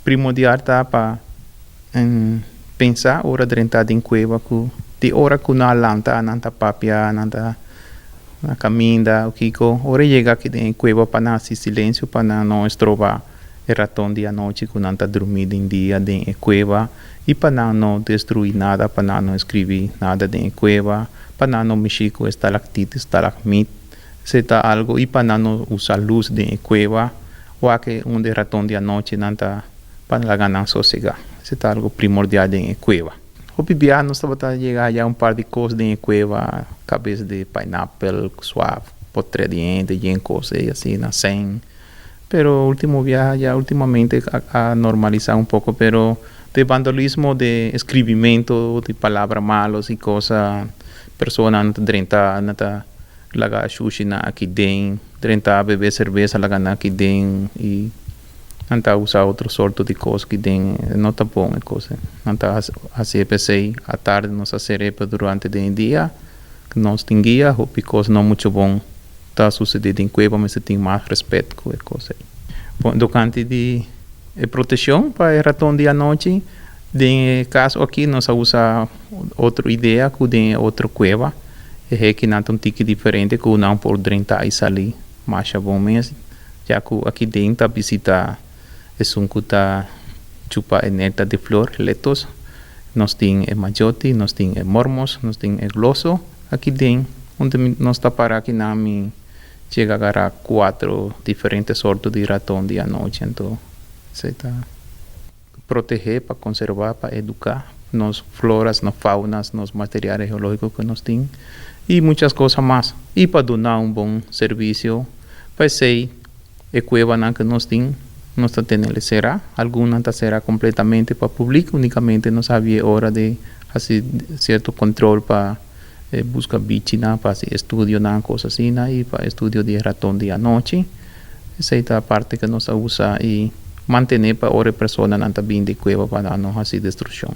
primordial para pensar ora dentro in cueva ku di ora ku na lanta nanta papia nanta na caminda o kiko ora llega aqui em cueva para na silêncio para nós trovar o ratão dia noite ku nanta dormir em dia em cueva e para não destruir nada para não escrever nada em cueva para não mexer com estalactites estalagmite se tá algo e para não usar luz em cueva o que onde ratão dia noite nanta para la ganar sossegar se tá algo primordial em cueva. O bibia nós estava a chegar já par de coisas em cueva, cabeça de pineapple suave, potre de ente, e coisas assim, na sem. Pero último viaje ya últimamente a normalizar pouco, pero de vandalismo, de escribimento, de palavras malas e coisas, persona drenta nata laga sushi na aqui dentro, drenta beber cerveja laga na aqui dentro e anta usar outro sorto de coisas que tem não tá bom é coisa anta a CPC à tarde nós a cerepa durante o dia que nós tinha o because não muito bom tá sucedido em cueva mas tem mais respeito com a coisa bom durante de proteção para ratão dia noite de caso aqui nós usa outra ideia que tem outra cueva é que não tem tique diferente que não por 30 e sair mais bom mesmo já que aqui dentro visita é que chupa neta de flor, letos. Nós temos majote, nós temos mormos, nós temos glosso. Aqui dentro, onde nós está para aqui na mi chega a 4 diferentes sortos de ratão dia noite. Então, você está proteger, para conservar, para educar nos floras, nas faunas, nos materiais geológicos que nós temos e muitas coisas mais. E para dar bom serviço, para ser a cueva que nós temos. Não está tendo será, alguma será completamente para o público, unicamente não havia hora de fazer certo controle para buscar bicho, para fazer estudo, coisas assim, e para estudo de ratão dia noite. Essa é a parte que nós usamos e manter para outra pessoa não está bem de cueva para não fazer destruição.